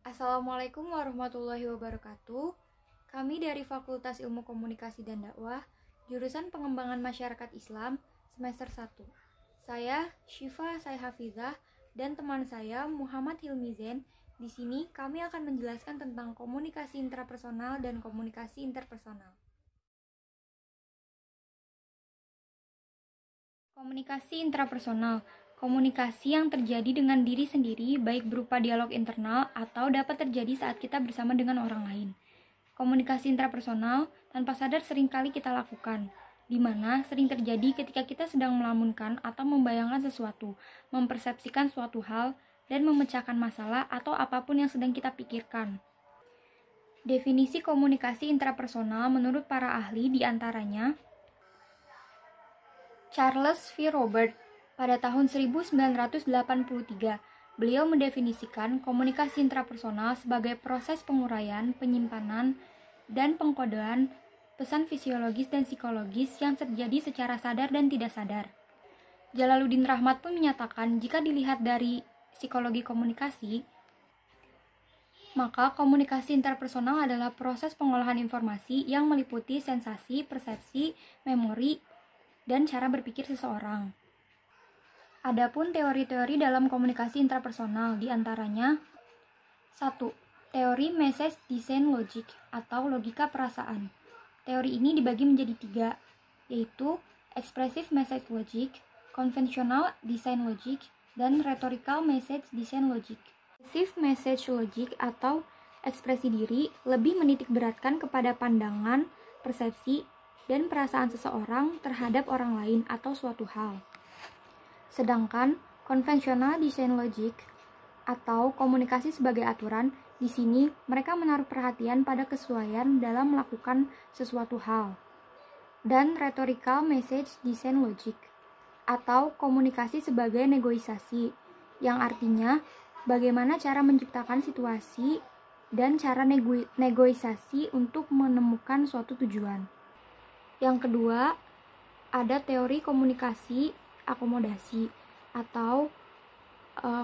Assalamualaikum warahmatullahi wabarakatuh. Kami dari Fakultas Ilmu Komunikasi dan Dakwah, jurusan Pengembangan Masyarakat Islam, semester 1. Saya Syifa Sayhafizah dan teman saya Muhammad Hilmi Zain. Di sini kami akan menjelaskan tentang komunikasi intrapersonal dan komunikasi interpersonal. Komunikasi intrapersonal, komunikasi yang terjadi dengan diri sendiri baik berupa dialog internal atau dapat terjadi saat kita bersama dengan orang lain. Komunikasi intrapersonal tanpa sadar seringkali kita lakukan, di mana sering terjadi ketika kita sedang melamunkan atau membayangkan sesuatu, mempersepsikan suatu hal, dan memecahkan masalah atau apapun yang sedang kita pikirkan. Definisi komunikasi intrapersonal menurut para ahli diantaranya Charles V. Robert pada tahun 1983, beliau mendefinisikan komunikasi intrapersonal sebagai proses penguraian, penyimpanan, dan pengkodean pesan fisiologis dan psikologis yang terjadi secara sadar dan tidak sadar. Jalaluddin Rahmat pun menyatakan jika dilihat dari psikologi komunikasi, maka komunikasi interpersonal adalah proses pengolahan informasi yang meliputi sensasi, persepsi, memori, dan cara berpikir seseorang. Adapun teori-teori dalam komunikasi intrapersonal diantaranya 1. Teori Message Design Logic atau logika perasaan. Teori ini dibagi menjadi 3, yaitu Expressive Message Logic, Conventional Design Logic, dan Rhetorical Message Design Logic. Expressive Message Logic atau ekspresi diri lebih menitik beratkan kepada pandangan, persepsi, dan perasaan seseorang terhadap orang lain atau suatu hal. Sedangkan Conventional Design Logic atau komunikasi sebagai aturan, di sini mereka menaruh perhatian pada kesesuaian dalam melakukan sesuatu hal. Dan Rhetorical Message Design Logic atau komunikasi sebagai negosiasi, yang artinya bagaimana cara menciptakan situasi dan cara negosiasi untuk menemukan suatu tujuan. Yang kedua, ada teori komunikasi akomodasi atau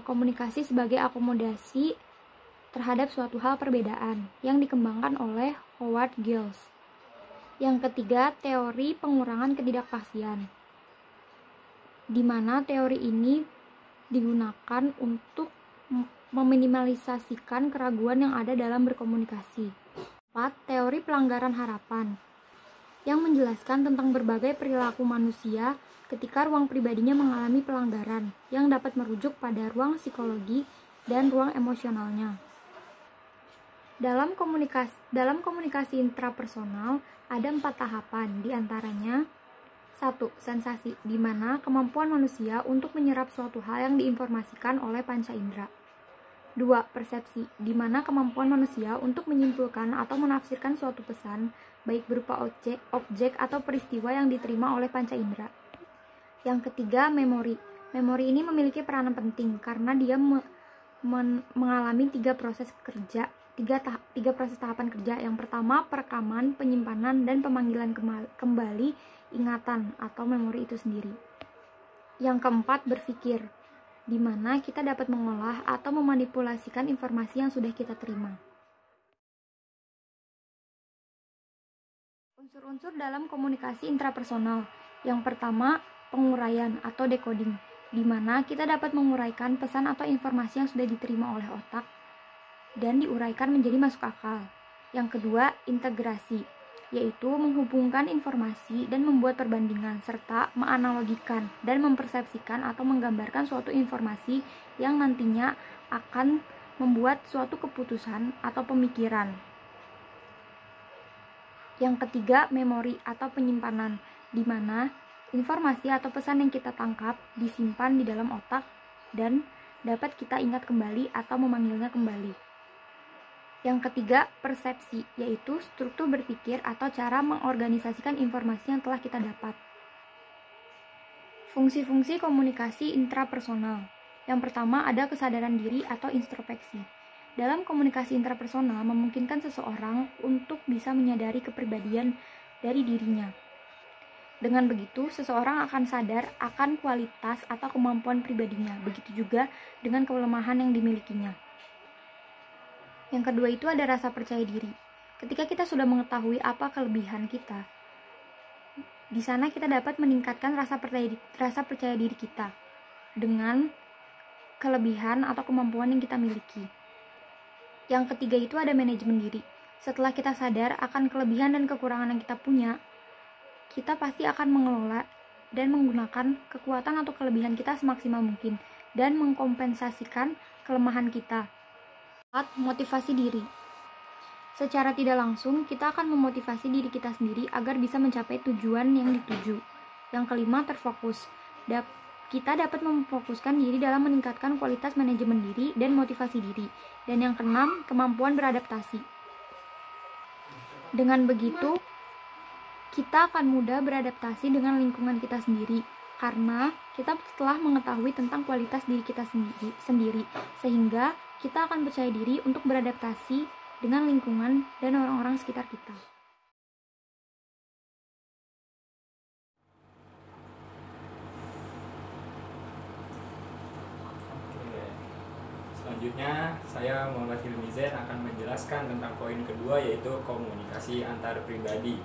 komunikasi sebagai akomodasi terhadap suatu hal perbedaan yang dikembangkan oleh Howard Giles. Yang ketiga, teori pengurangan ketidakpastian, di mana teori ini digunakan untuk meminimalisasikan keraguan yang ada dalam berkomunikasi. 4. Teori pelanggaran harapan, yang menjelaskan tentang berbagai perilaku manusia ketika ruang pribadinya mengalami pelanggaran yang dapat merujuk pada ruang psikologi dan ruang emosionalnya. Dalam komunikasi intrapersonal ada 4 tahapan, diantaranya 1. Sensasi, di mana kemampuan manusia untuk menyerap suatu hal yang diinformasikan oleh panca indera. 2. Persepsi, di mana kemampuan manusia untuk menyimpulkan atau menafsirkan suatu pesan, baik berupa objek atau peristiwa yang diterima oleh panca indera. Yang ketiga, memori. Memori ini memiliki peranan penting karena dia mengalami 3 proses kerja, 3 proses tahapan kerja. Yang pertama, perekaman, penyimpanan, dan pemanggilan kembali ingatan atau memori itu sendiri. Yang keempat, berpikir, di mana kita dapat mengolah atau memanipulasikan informasi yang sudah kita terima. Unsur-unsur dalam komunikasi intrapersonal. Yang pertama, penguraian atau decoding, di mana kita dapat menguraikan pesan atau informasi yang sudah diterima oleh otak dan diuraikan menjadi masuk akal. Yang kedua, integrasi, yaitu menghubungkan informasi dan membuat perbandingan, serta menganalogikan dan mempersepsikan atau menggambarkan suatu informasi yang nantinya akan membuat suatu keputusan atau pemikiran. Yang ketiga, memori atau penyimpanan, di mana informasi atau pesan yang kita tangkap disimpan di dalam otak dan dapat kita ingat kembali atau memanggilnya kembali. Yang ketiga, persepsi, yaitu struktur berpikir atau cara mengorganisasikan informasi yang telah kita dapat. Fungsi-fungsi komunikasi intrapersonal. Yang pertama, ada kesadaran diri atau introspeksi. Dalam komunikasi intrapersonal memungkinkan seseorang untuk bisa menyadari kepribadian dari dirinya. Dengan begitu, seseorang akan sadar akan kualitas atau kemampuan pribadinya. Begitu juga dengan kelemahan yang dimilikinya. Yang kedua itu ada rasa percaya diri. Ketika kita sudah mengetahui apa kelebihan kita, di sana kita dapat meningkatkan rasa percaya diri kita dengan kelebihan atau kemampuan yang kita miliki. Yang ketiga itu ada manajemen diri. Setelah kita sadar akan kelebihan dan kekurangan yang kita punya, kita pasti akan mengelola dan menggunakan kekuatan atau kelebihan kita semaksimal mungkin dan mengkompensasikan kelemahan kita. Motivasi diri. Secara tidak langsung, kita akan memotivasi diri kita sendiri agar bisa mencapai tujuan yang dituju. Yang kelima, terfokus. Kita dapat memfokuskan diri dalam meningkatkan kualitas manajemen diri dan motivasi diri. Dan yang keenam, kemampuan beradaptasi. Dengan begitu, kita akan mudah beradaptasi dengan lingkungan kita sendiri, karena kita telah mengetahui tentang kualitas diri kita sendiri, sehingga kita akan percaya diri untuk beradaptasi dengan lingkungan dan orang-orang sekitar kita. Selanjutnya, saya Muhammad Hilmi Zain akan menjelaskan tentang poin kedua, yaitu komunikasi antar pribadi.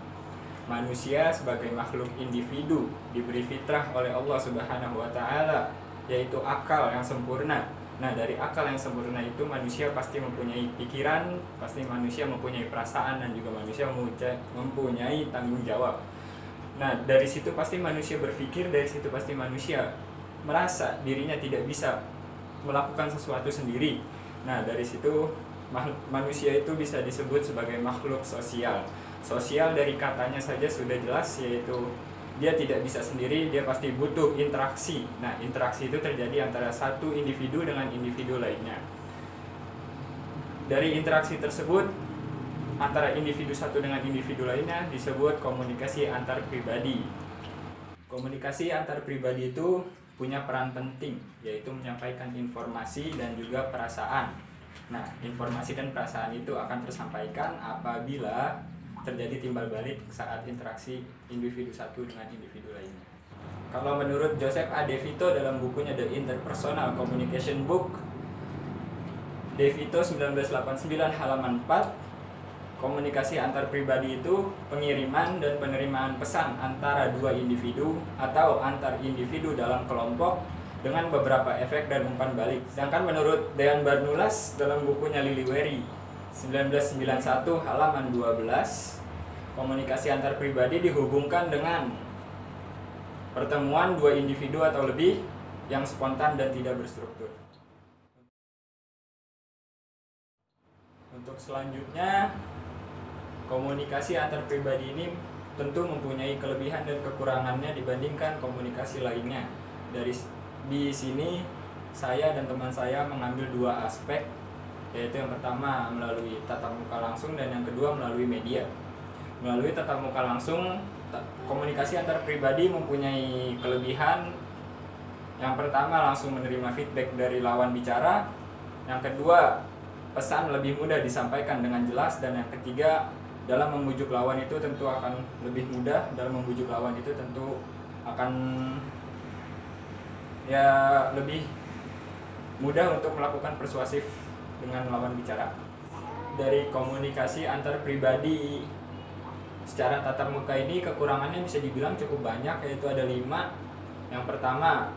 Manusia sebagai makhluk individu diberi fitrah oleh Allah Subhanahu wa Ta'ala, yaitu akal yang sempurna. Nah, dari akal yang sempurna itu manusia pasti mempunyai pikiran, pasti manusia mempunyai perasaan, dan juga manusia mempunyai tanggung jawab. Nah, dari situ pasti manusia berpikir, dari situ pasti manusia merasa dirinya tidak bisa melakukan sesuatu sendiri. Nah, dari situ manusia itu bisa disebut sebagai makhluk sosial. Sosial dari katanya saja sudah jelas, yaitu dia tidak bisa sendiri, dia pasti butuh interaksi. Nah, interaksi itu terjadi antara satu individu dengan individu lainnya. Dari interaksi tersebut antara individu satu dengan individu lainnya disebut komunikasi antar pribadi. Komunikasi antar pribadi itu punya peran penting, yaitu menyampaikan informasi dan juga perasaan. Nah, informasi dan perasaan itu akan tersampaikan apabila terjadi timbal balik saat interaksi individu satu dengan individu lainnya. Kalau menurut Joseph A. De Vito dalam bukunya The Interpersonal Communication Book, De Vito 1989 halaman 4, komunikasi antar pribadi itu pengiriman dan penerimaan pesan antara dua individu atau antar individu dalam kelompok dengan beberapa efek dan umpan balik. Sedangkan menurut Dean Barnulas dalam bukunya Liliweri 1991 halaman 12, komunikasi antar pribadi dihubungkan dengan pertemuan dua individu atau lebih yang spontan dan tidak berstruktur. Untuk selanjutnya, komunikasi antar pribadi ini tentu mempunyai kelebihan dan kekurangannya dibandingkan komunikasi lainnya. Di sini saya dan teman saya mengambil dua aspek, yaitu yang pertama melalui tatap muka langsung dan yang kedua melalui media. Melalui tatap muka langsung, komunikasi antar pribadi mempunyai kelebihan. Yang pertama, langsung menerima feedback dari lawan bicara. Yang kedua, pesan lebih mudah disampaikan dengan jelas. Dan yang ketiga, dalam membujuk lawan itu tentu akan lebih mudah. Dalam membujuk lawan itu tentu akan lebih mudah untuk melakukan persuasif dengan lawan bicara. Dari komunikasi antar pribadi secara tatap muka ini, kekurangannya bisa dibilang cukup banyak, yaitu ada 5. Yang pertama,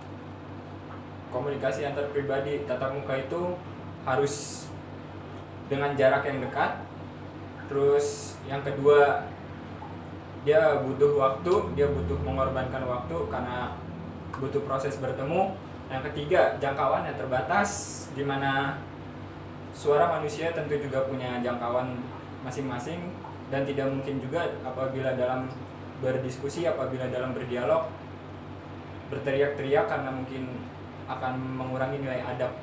komunikasi antar pribadi tatap muka itu harus dengan jarak yang dekat. Terus yang kedua, dia butuh waktu, dia butuh mengorbankan waktu karena butuh proses bertemu. Yang ketiga, jangkauan yang terbatas, di mana suara manusia tentu juga punya jangkauan masing-masing, dan tidak mungkin juga apabila dalam berdiskusi, apabila dalam berdialog berteriak-teriak, karena mungkin akan mengurangi nilai adab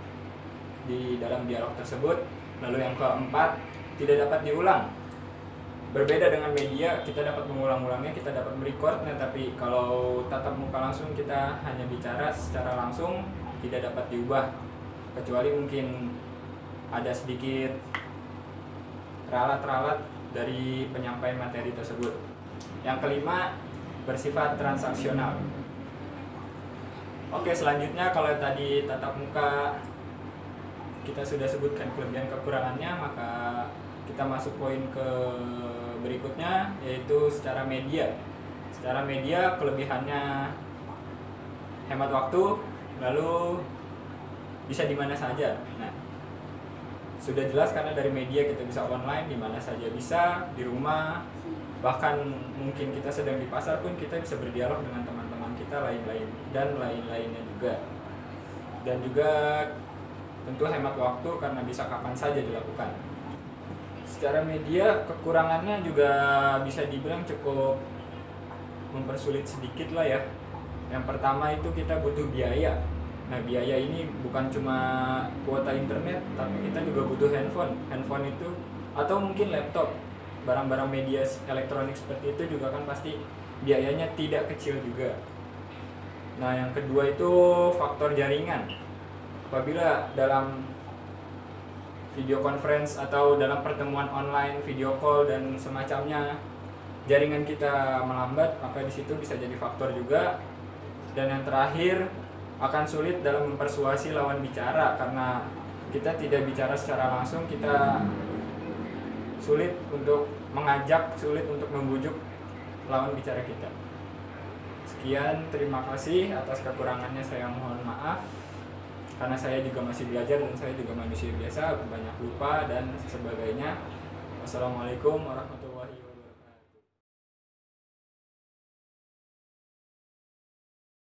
di dalam dialog tersebut. Lalu yang keempat, tidak dapat diulang. Berbeda dengan media, kita dapat mengulang-ulangnya, kita dapat merecord, tapi kalau tatap muka langsung kita hanya bicara secara langsung, tidak dapat diubah, kecuali mungkin ada sedikit ralat-ralat dari penyampaian materi tersebut. Yang kelima, bersifat transaksional. Oke, selanjutnya kalau tadi tatap muka kita sudah sebutkan kelebihan kekurangannya, maka kita masuk poin ke berikutnya, yaitu secara media. Secara media kelebihannya hemat waktu, lalu bisa di mana saja. Nah, sudah jelas karena dari media kita bisa online di mana saja, bisa di rumah, bahkan mungkin kita sedang di pasar pun kita bisa berdialog dengan teman-teman kita lain-lainnya juga. Dan juga tentu hemat waktu karena bisa kapan saja dilakukan. Secara media kekurangannya juga bisa dibilang cukup mempersulit sedikit lah ya. Yang pertama itu kita butuh biaya. Nah, biaya ini bukan cuma kuota internet, tapi kita juga butuh handphone itu, atau mungkin laptop. Barang-barang media elektronik seperti itu juga kan pasti biayanya tidak kecil juga. Nah, yang kedua itu faktor jaringan. Apabila dalam video conference atau dalam pertemuan online, video call dan semacamnya, jaringan kita melambat, maka di situ bisa jadi faktor juga. Dan yang terakhir, akan sulit dalam mempersuasi lawan bicara karena kita tidak bicara secara langsung, kita sulit untuk mengajak, sulit untuk membujuk lawan bicara kita. Sekian, terima kasih. Atas kekurangannya saya mohon maaf, karena saya juga masih belajar dan saya juga manusia biasa, banyak lupa dan sebagainya. Wassalamualaikum warahmatullahi wabarakatuh.